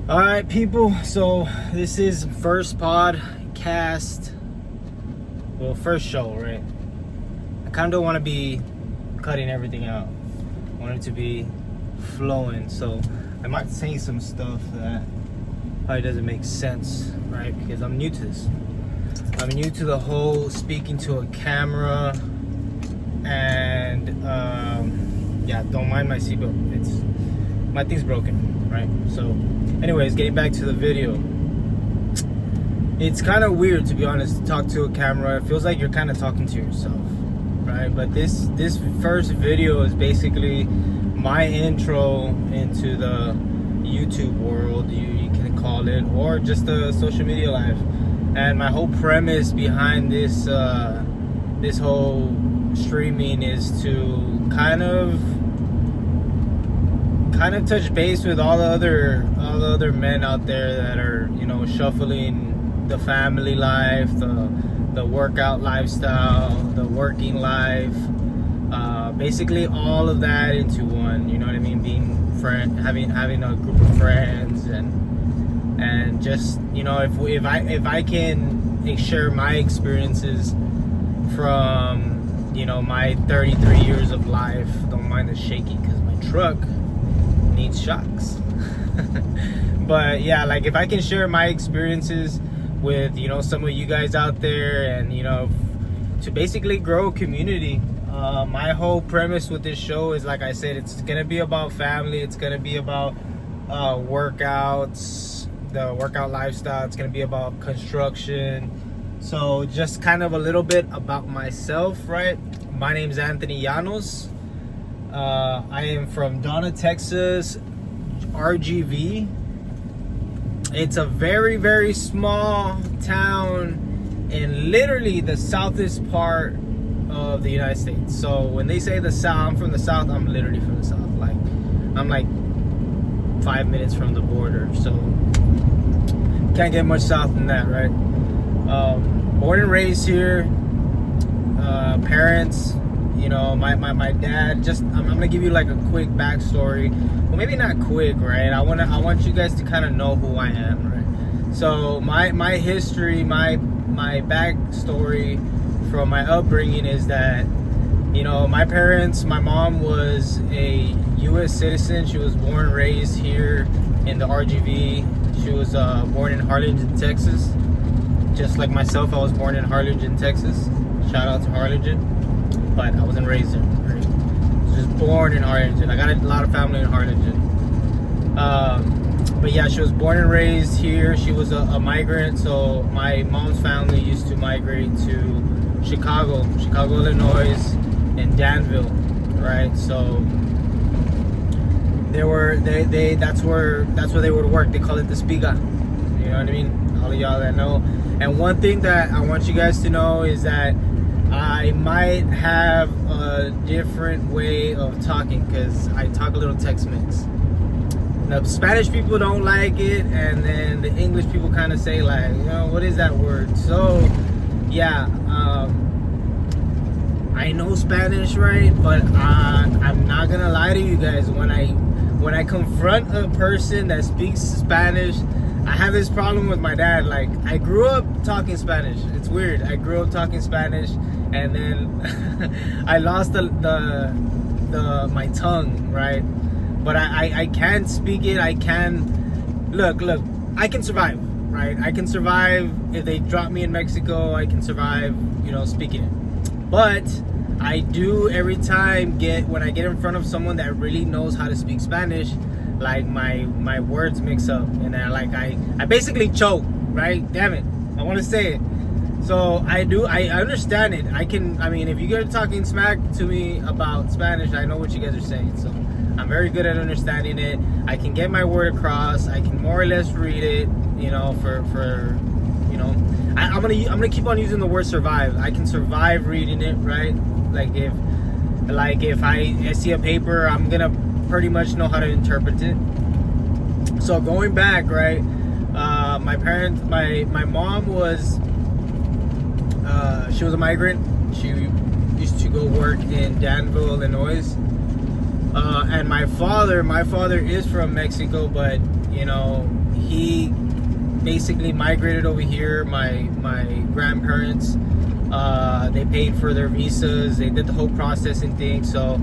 All right, people. So this is first podcast. Well, first show, right? I kind of don't want to be cutting everything out. I want it to be flowing. So I might say some stuff that probably doesn't make sense, right? Because I'm new to this. I'm new to the whole speaking to a camera, and yeah, don't mind my seatbelt. My thing's broken, right? So, anyways, getting back to the video. It's kind of weird, to be honest, to talk to a camera. It feels like you're kind of talking to yourself, right? But this first video is basically my intro into the YouTube world, you can call it, or just the social media life. And my whole premise behind this this whole streaming is to kind of touch base with all the other men out there that are, shuffling the family life, the workout lifestyle, the working life, basically all of that into one. You know what I mean? Being having a group of friends, and just, if I can share my experiences from my 33 years of life. Don't mind the shaking because my truck needs shocks. But yeah, like, if I can share my experiences with some of you guys out there, and to basically grow a community. My whole premise with this show is, like I said, it's gonna be about family. It's gonna be about workouts, the workout lifestyle. It's gonna be about construction. So just kind of a little bit about myself, right? My name is Anthony Llanos. I am from Donna, Texas, RGV. It's a very, very small town in literally the southest part of the United States. So when they say the South, I'm from the South. I'm literally from the South. I'm like 5 minutes from the border. So can't get much south than that, right? Born and raised here. Parents, my dad. Just I'm gonna give you like a quick backstory. Well, maybe not quick, right? I want you guys to kind of know who I am, right? So my history, my backstory from my upbringing is that, my parents, my mom was a U.S. citizen. She was born and raised here in the RGV. She was born in Harlingen, Texas. Just like myself, I was born in Harlingen, Texas. Shout out to Harlingen. But I wasn't raised there, right? I was just born in Harlingen. I got a lot of family in Harlingen. But yeah, she was born and raised here. She was a migrant. So my mom's family used to migrate to Chicago, Illinois, and Danville, right? So that's where they would work. They call it the Spiga. You know what I mean? All of y'all that know. And one thing that I want you guys to know is that I might have a different way of talking because I talk a little Tex-Mex. The Spanish people don't like it, and then the English people kind of say, like, what is that word? So yeah, I know Spanish, right? But I'm not gonna lie to you guys. When I confront a person that speaks Spanish, I have this problem with my dad. Like, I grew up talking Spanish. It's weird. I grew up talking Spanish, and then I lost my tongue, right? But I can speak it. I can look. I can survive, right? I can survive if they drop me in Mexico. I can survive, speaking it. But I do every time when I get in front of someone that really knows how to speak Spanish. Like, my words mix up, and I basically choke, right? Damn it, I want to say it. So I understand it. If you guys are talking smack to me about Spanish, I know what you guys are saying. So I'm very good at understanding it. I can get my word across. I can more or less read it. I'm gonna keep on using the word survive. I can survive reading it, right? If I see a paper, I'm gonna pretty much know how to interpret it. So going back, right, my parents, my mom was she was a migrant. She used to go work in Danville, Illinois. And my father is from Mexico, but he basically migrated over here. My grandparents, they paid for their visas, they did the whole processing thing. So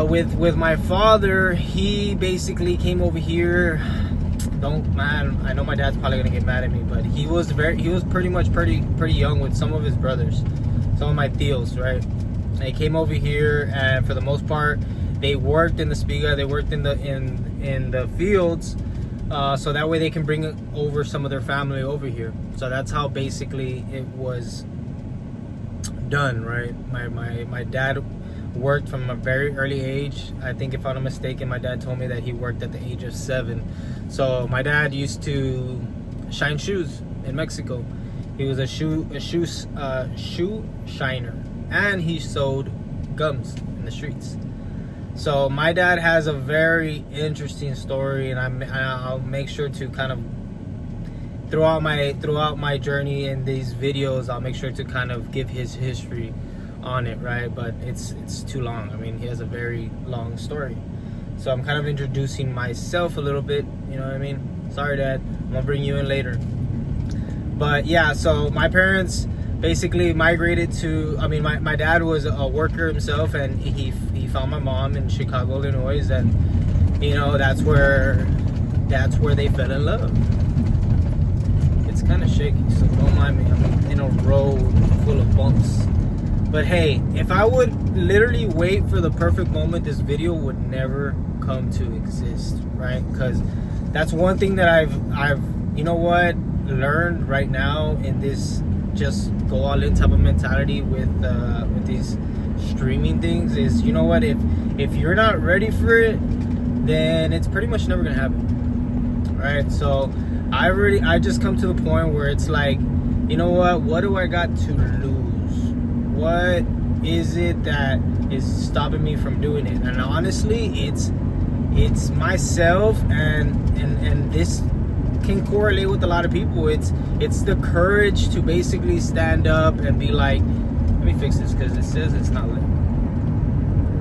with my father, he basically came over here. I know my dad's probably gonna get mad at me, but he was pretty young with some of his brothers, some of my tios, right? And they came over here, and for the most part, they worked in the spiga, they worked in the fields, so that way they can bring over some of their family over here. So that's how basically it was done, right? My dad worked from a very early age. I think, if I'm not mistaken, my dad told me that he worked at the age of 7. So my dad used to shine shoes in Mexico. He was a shoe shiner, and he sold gums in the streets. So my dad has a very interesting story, and I'll make sure to kind of throughout my journey in these videos, I'll make sure to kind of give his history on it, right? But it's too long. I mean, he has a very long story. So I'm kind of introducing myself a little bit, you know what I mean? Sorry, Dad, I'm gonna bring you in later. But yeah, so my parents basically migrated to, my dad was a worker himself, and he found my mom in Chicago, Illinois, and that's where they fell in love. It's kind of shaky, so don't mind me. I'm in a road full of bumps. But hey, if I would literally wait for the perfect moment, this video would never come to exist, right? Because that's one thing that I've learned right now in this just go all in type of mentality with these streaming things is, if you're not ready for it, then it's pretty much never gonna happen, right? So I just come to the point where it's like, what do I got to lose? What is it that is stopping me from doing it? And honestly, it's myself, and this can correlate with a lot of people. It's the courage to basically stand up and be like, let me fix this because it says it's not lit.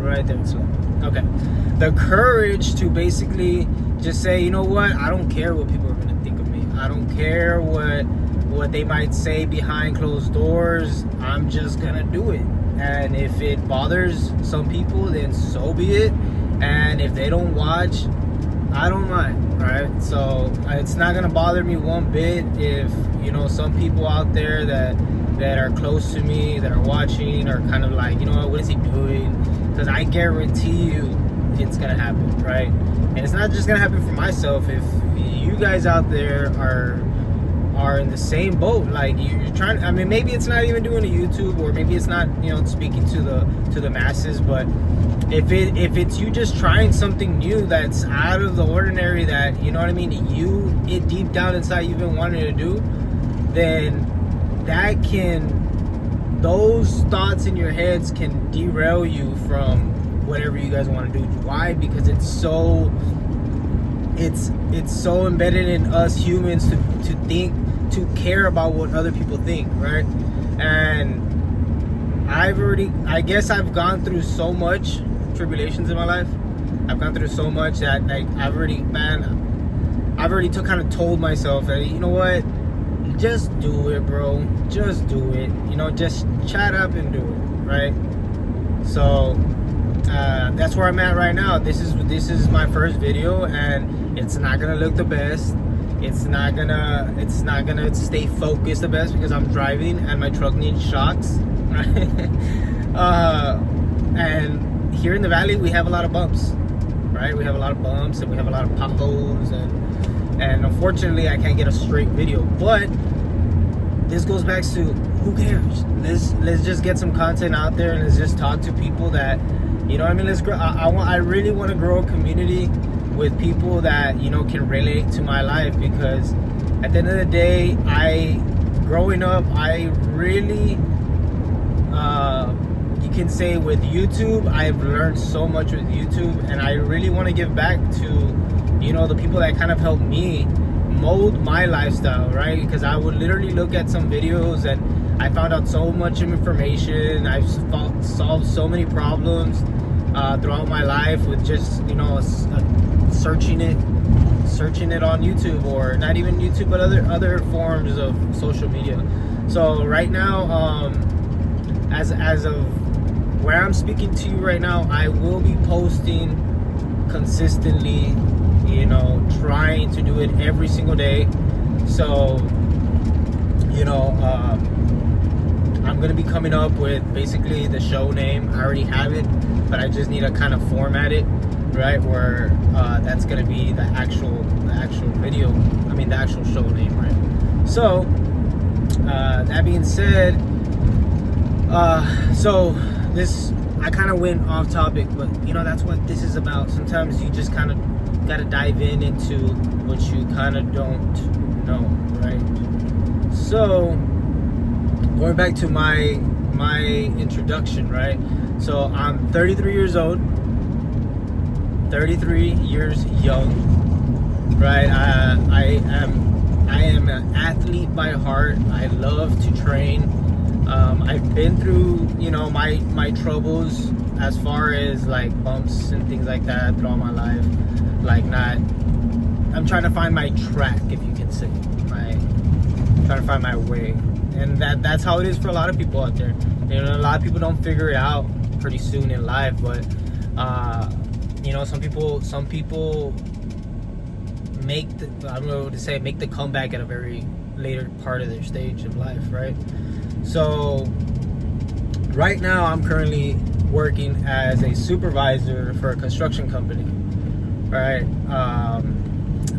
Right there, it's lit. Okay. The courage to basically just say, you know what? I don't care what people are going to think of me. I don't care what they might say behind closed doors. I'm just gonna do it, and if it bothers some people, then so be it. And if they don't watch, I don't mind, right? So it's not gonna bother me one bit if some people out there that are close to me, that are watching, are kind of like, what is he doing? Because I guarantee you it's gonna happen, right? And it's not just gonna happen for myself. If you guys out there are in the same boat, like you're trying, maybe it's not even doing a YouTube, or maybe it's not speaking to the masses, but if it's you just trying something new that's out of the ordinary, that you deep down inside you've been wanting to do, then those thoughts in your heads can derail you from whatever you guys want to do. Why? Because it's so embedded in us humans to think, to care about what other people think, right? And I guess I've gone through so much tribulations in my life. I've gone through so much that I've already kind of told myself that, you know what, just do it, bro. Just do it. Just chat up and do it, right? So that's where I'm at right now. This is my first video, and it's not gonna look the best. It's not gonna stay focused the best because I'm driving and my truck needs shocks, right? And here in the valley we have a lot of bumps, right? We have a lot of bumps, and we have a lot of potholes, and unfortunately I can't get a straight video. But this goes back to, who cares? Let's just get some content out there, and let's just talk to people that, let's grow. I really want to grow a community with people that can relate to my life, because at the end of the day, growing up, I really you can say with YouTube, I've learned so much with YouTube, and I really want to give back to the people that kind of helped me mold my lifestyle, right? Because I would literally look at some videos and I found out so much information. I've solved so many problems throughout my life with just, you know, searching it on YouTube, or not even YouTube, but other forms of social media. So right now, as of where I'm speaking to you right now, I will be posting consistently, you know, trying to do it every single day. So, you know, I'm going to be coming up with basically the show name. I already have it, but I just need to kind of format it, right, where that's going to be the actual video, I mean the actual show name, right? So, that being said, so this, I kind of went off topic, but you know, that's what this is about. Sometimes you just kind of got to dive into what you kind of don't know, right? So, going back to my introduction, right? So I'm 33 years old, 33 years young, right? I am an athlete by heart. I love to train. I've been through, you know, my troubles as far as like bumps and things like that throughout my life. Like, I'm trying to find my track, if you can say, trying to find my way. And that's how it is for a lot of people out there. You know, a lot of people don't figure it out pretty soon in life, but you know, some people make the comeback at a very later part of their stage of life, right? So right now I'm currently working as a supervisor for a construction company, right?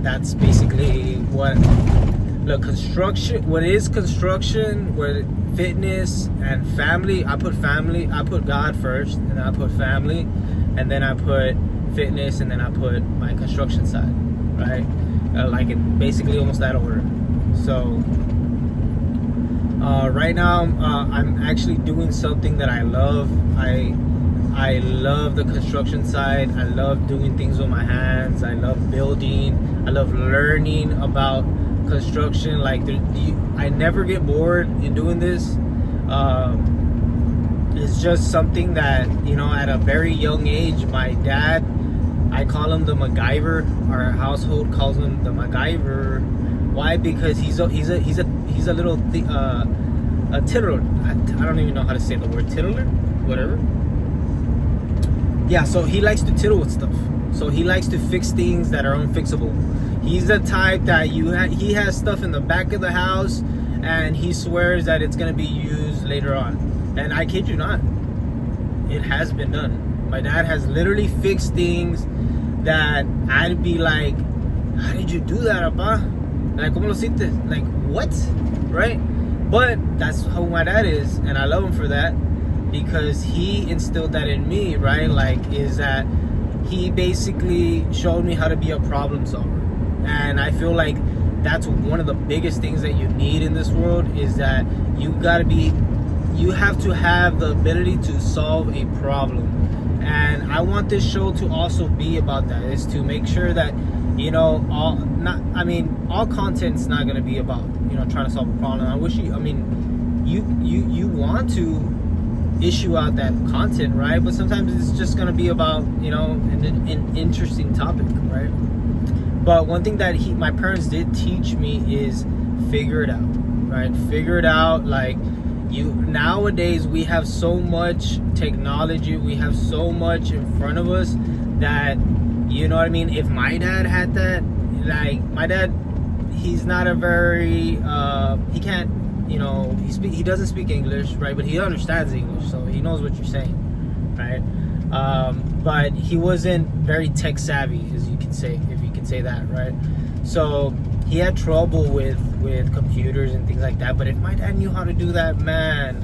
That's basically what is construction, what fitness and family. I put God first, and then I put family, and then I put fitness, and then I put my construction side, right? Like in basically almost that order. So right now I'm actually doing something that I love. I love the construction side. I love doing things with my hands. I love building. I love learning about construction. Like, I never get bored in doing this. It's just something that, you know, at a very young age, my dad, I call him the MacGyver. Our household calls him the MacGyver. Why? Because he's a little a tiddler. I don't even know how to say the word tiddler. Whatever. Yeah. So he likes to tiddle with stuff. So he likes to fix things that are unfixable. He's the type that he has stuff in the back of the house, and he swears that it's gonna be used later on. And I kid you not, it has been done. My dad has literally fixed things that I'd be like, "How did you do that, apa? Like, ¿cómo lo hiciste?" Like, what? Right? But that's how my dad is, and I love him for that, because he instilled that in me, right? Like, is that he basically showed me how to be a problem solver. And I feel like that's one of the biggest things that you need in this world, is that you have to have the ability to solve a problem. And I want this show to also be about that, is to make sure that, you know, all content's not going to be about, you know, trying to solve a problem. You want to issue out that content, right? But sometimes it's just going to be about, you know, an interesting topic, right? But one thing that my parents did teach me is figure it out, right? Figure it out. Like, nowadays we have so much technology, we have so much in front of us that, you know what I mean? If my dad had that, like, my dad, he's not a very, he can't, you know, he doesn't speak English, right? But he understands English, so he knows what you're saying, right? But he wasn't very tech savvy, as you can say, if you can say that, right? So he had trouble with computers and things like that. But if my dad knew how to do that, man,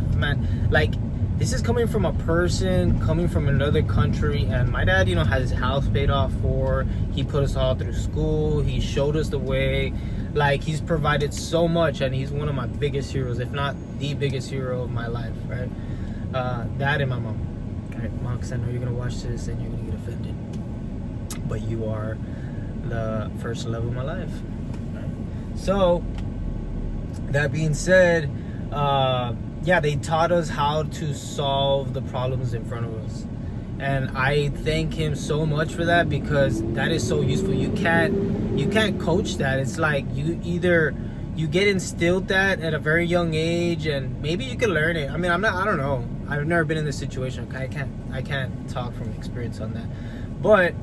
like, this is coming from a person coming from another country, and my dad, you know, has his house paid off for. He put us all through school. He showed us the way. Like, he's provided so much, and he's one of my biggest heroes, if not the biggest hero of my life, right? Dad and my mom. Right, Mom, because I know you're gonna watch this and you're gonna get offended, but you are the first love of my life. Right? So, that being said, yeah, they taught us how to solve the problems in front of us. and I thank him so much for that, because that is so useful. You can't coach that. It's like you get instilled that at a very young age, and maybe you can learn it. I mean, I don't know. I've never been in this situation. I can't talk from experience on that. But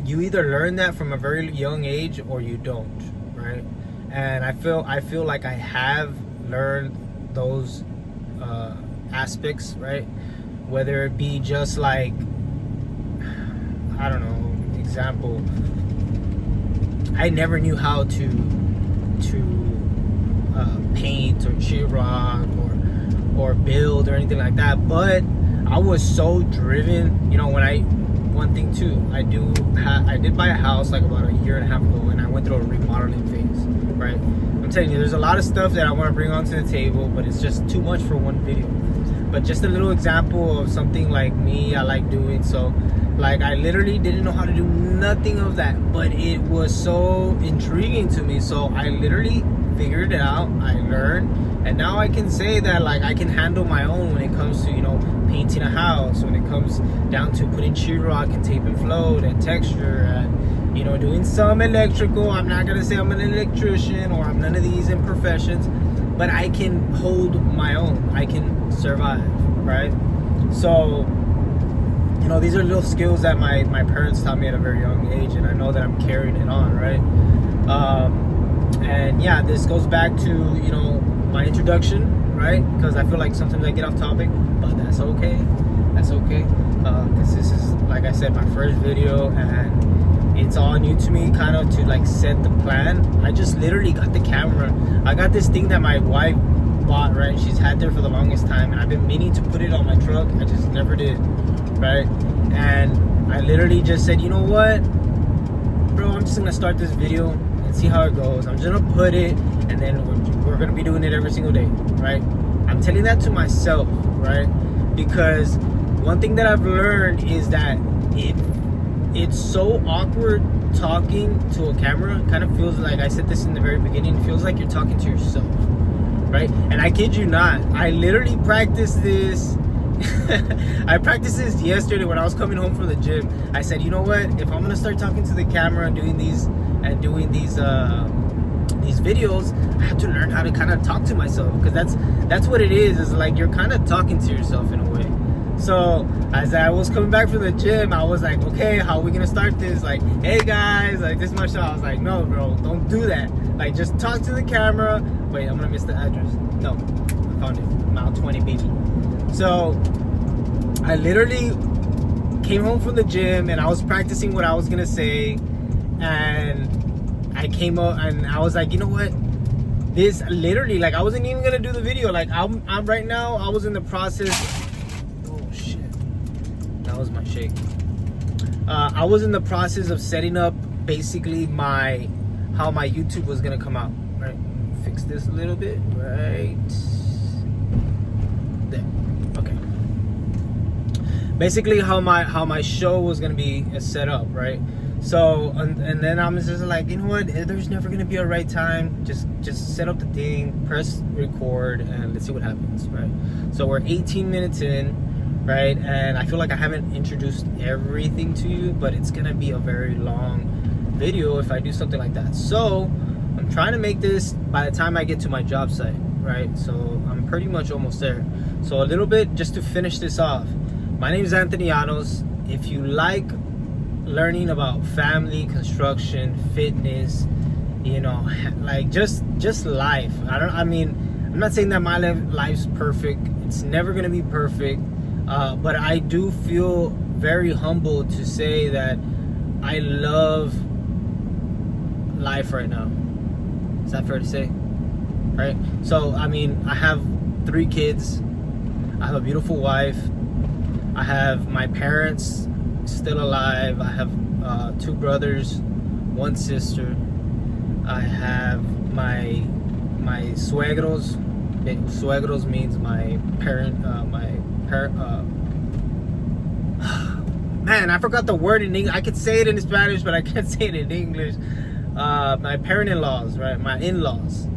you either learn that from a very young age or you don't, right? And I feel like I have learned those aspects, right? Whether it be just like, I don't know, example, I never knew how to paint or sheetrock or build or anything like that, but I was so driven. You know, one thing too, I did buy a house like about a year and a half ago, and I went through a remodeling phase, right? I'm telling you, there's a lot of stuff that I want to bring onto the table, but it's just too much for one video. But just a little example of something like me, I like doing. So like, I literally didn't know how to do nothing of that, but it was so intriguing to me, so I literally figured it out. I learned, and now I can say that like I can handle my own when it comes to, you know, painting a house, when it comes down to putting sheetrock and tape and float and texture, and, you know, doing some electrical. I'm not gonna say I'm an electrician or I'm none of these imperfections, but I can hold my own. I can survive, right? So, you know, these are little skills that my parents taught me at a very young age, and I know that I'm carrying it on, right? And yeah, this goes back to, you know, my introduction, right? Because I feel like sometimes I get off topic, but that's okay. That's okay. Because this is, like I said, my first video, and it's all new to me, kind of to like set the plan. I just literally got the camera. I got this thing that my wife bought, right? She's had there for the longest time, and I've been meaning to put it on my truck. I just never did, right? And I literally just said, you know what, bro, I'm just gonna start this video and see how it goes. I'm just gonna put it, and then we're gonna be doing it every single day, right? I'm telling that to myself, right? Because one thing that I've learned is that it's so awkward talking to a camera. It kind of feels like, I said this in the very beginning, it feels like you're talking to yourself, right? And I kid you not, I literally practiced this. I practiced this yesterday when I was coming home from the gym. I said, you know what, if I'm gonna start talking to the camera and doing these videos, I have to learn how to kind of talk to myself, because that's what it is like you're kind of talking to yourself in a way. So as I was coming back from the gym, I was like, okay, how are we gonna start this? Like, hey guys, like this much. I was like, no bro, don't do that. Like, just talk to the camera. Wait, I'm gonna miss the address. No, I found it. Mile 20, baby. So I literally came home from the gym, and I was practicing what I was gonna say, and I came up and I was like, you know what, this literally, like, I wasn't even gonna do the video. Like, I'm right now, I was in the process. Oh shit, that was my shake. I was in the process of setting up basically how my YouTube was gonna come out, right? Fix this a little bit, right there. Okay. Basically how my show was gonna be set up, right? So and then I'm just like, you know what, there's never gonna be a right time. Just set up the thing, press record, and let's see what happens, right? So we're 18 minutes in, right? And I feel like I haven't introduced everything to you, but it's gonna be a very long video if I do something like that. So I'm trying to make this by the time I get to my job site, right? So I'm pretty much almost there. So a little bit just to finish this off. My name is Anthony Llanos. If you like learning about family, construction, fitness, you know, like just life. I'm not saying that my life's perfect. It's never gonna be perfect. But I do feel very humbled to say that I love life right now. Is that fair to say? Right? So, I mean, I have 3 kids. I have a beautiful wife. I have my parents still alive. I have 2 brothers, 1 sister. I have my suegros. Suegros means my parent. Man, I forgot the word in English. I could say it in Spanish, but I can't say it in English. My parent-in-laws, right? My in-laws.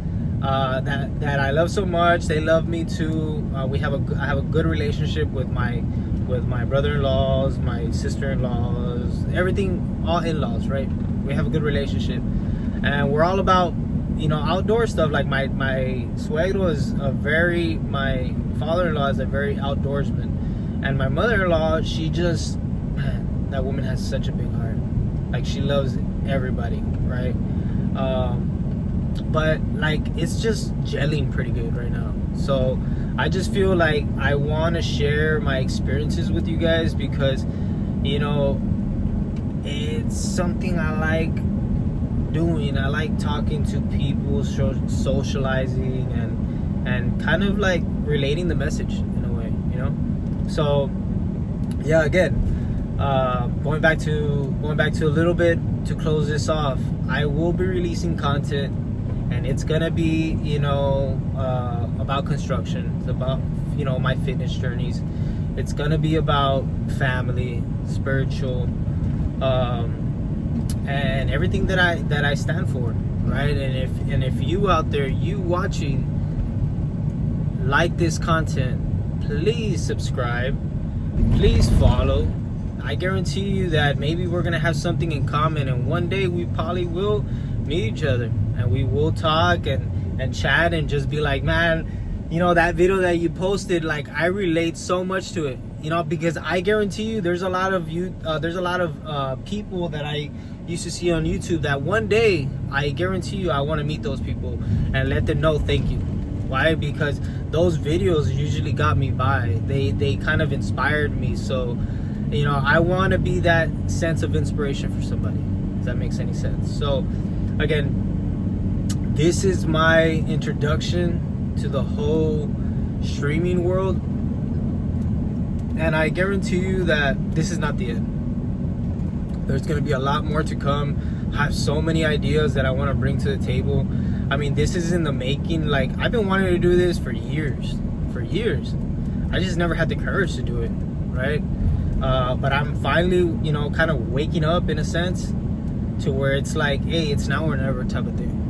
That I love so much. They love me too. I have a good relationship with my with my brother-in-laws, my sister-in-laws, everything, all in-laws, right? We have a good relationship, and we're all about, you know, outdoor stuff. Like my suegro is my father-in-law is a very outdoorsman, and my mother-in-law, she just, man, that woman has such a big heart. Like, she loves everybody, right? But like, it's just gelling pretty good right now. So I just feel like I want to share my experiences with you guys, because, you know, it's something I like doing. I like talking to people, socializing, and kind of like relating the message in a way, you know. So yeah, again, going back to a little bit to close this off, I will be releasing content, and it's gonna be, you know, about construction. It's about, you know, my fitness journeys. It's gonna be about family, spiritual, and everything that I stand for, right? And if you out there, you watching, like this content, please subscribe, please follow. I guarantee you that maybe we're gonna have something in common, and one day we probably will meet each other, and we will talk and chat, and just be like, man, you know, that video that you posted, like, I relate so much to it, you know, because I guarantee you there's a lot of people that I used to see on YouTube that one day, I guarantee you, I want to meet those people and let them know thank you. Why? Because those videos usually got me by. They kind of inspired me. So, you know, I want to be that sense of inspiration for somebody, if that makes any sense. So again, this is my introduction to the whole streaming world, and I guarantee you that this is not the end. There's going to be a lot more to come. I have so many ideas that I want to bring to the table. I mean, this is in the making. Like, I've been wanting to do this for years. I just never had the courage to do it, right? But I'm finally, you know, kind of waking up in a sense, to where it's like, hey, it's now or never type of thing.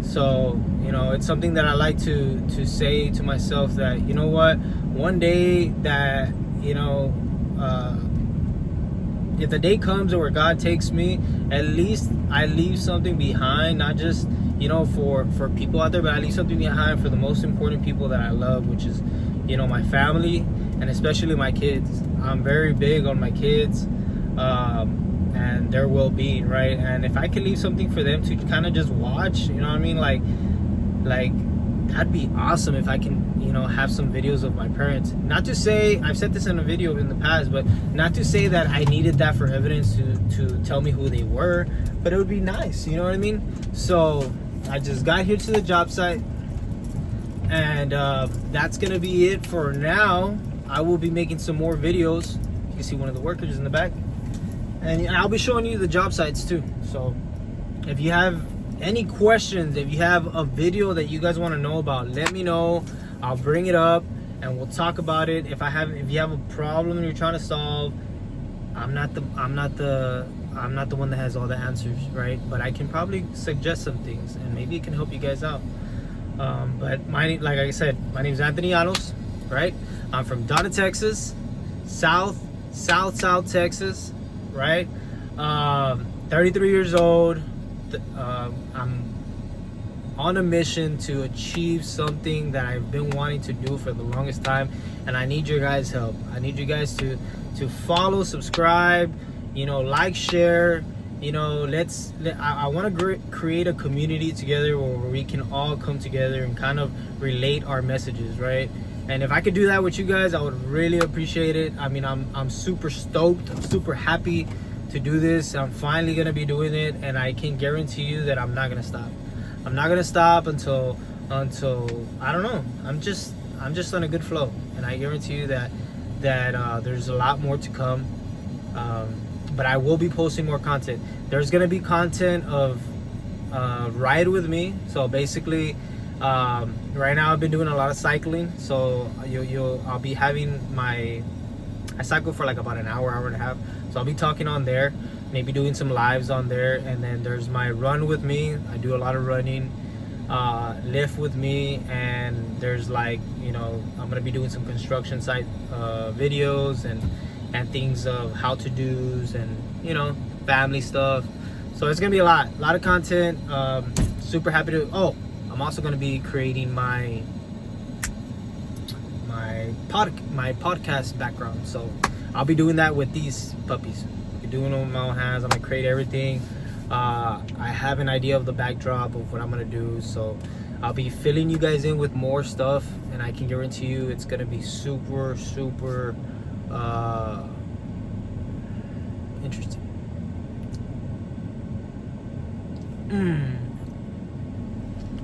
So, you know, it's something that I like to say to myself, that, you know what, one day that, you know, if the day comes where God takes me, at least I leave something behind, not just, you know, for people out there, but I leave something behind for the most important people that I love, which is, you know, my family, and especially my kids. I'm very big on my kids, and their well-being, right? And if I could leave something for them to kind of just watch, you know what I mean, like that'd be awesome. If I can, you know, have some videos of my parents. Not to say, I've said this in a video in the past, but not to say that I needed that for evidence to tell me who they were, but it would be nice, you know what I mean? So I just got here to the job site, and that's gonna be it for now. I will be making some more videos. You can see one of the workers in the back, and I'll be showing you the job sites too. So if you have any questions, if you have a video that you guys want to know about, let me know. I'll bring it up and we'll talk about it. If you have a problem and you're trying to solve, I'm not the one that has all the answers, right? But I can probably suggest some things, and maybe it can help you guys out. But like I said, my name is Anthony Llanos, right? I'm from Donna, Texas, South Texas, right? 33 years old. I'm on a mission to achieve something that I've been wanting to do for the longest time, and I need your guys' help. I need you guys to follow, subscribe, you know, like, share. You know, I want to create a community together where we can all come together and kind of relate our messages, right? And if I could do that with you guys, I would really appreciate it. I mean, I'm super stoked. I'm super happy to do this. I'm finally gonna be doing it, and I can guarantee you that I'm not gonna stop. I'm not gonna stop until I don't know. I'm just on a good flow, and I guarantee you that there's a lot more to come. But I will be posting more content. There's gonna be content of ride with me. So basically, right now I've been doing a lot of cycling. So I'll be having I cycle for like about an hour and a half. So I'll be talking on there, maybe doing some lives on there. And then there's my run with me. I do a lot of running. live with me, and there's like, you know, I'm gonna be doing some construction site videos and things of how to do's and, you know, family stuff. So it's gonna be a lot of content. Super happy to. Oh, I'm also gonna be creating my podcast background. So I'll be doing that with these puppies. I'll be doing it with my own hands. I'm gonna create everything. I have an idea of the backdrop of what I'm gonna do. So I'll be filling you guys in with more stuff, and I can guarantee you it's gonna be super interesting.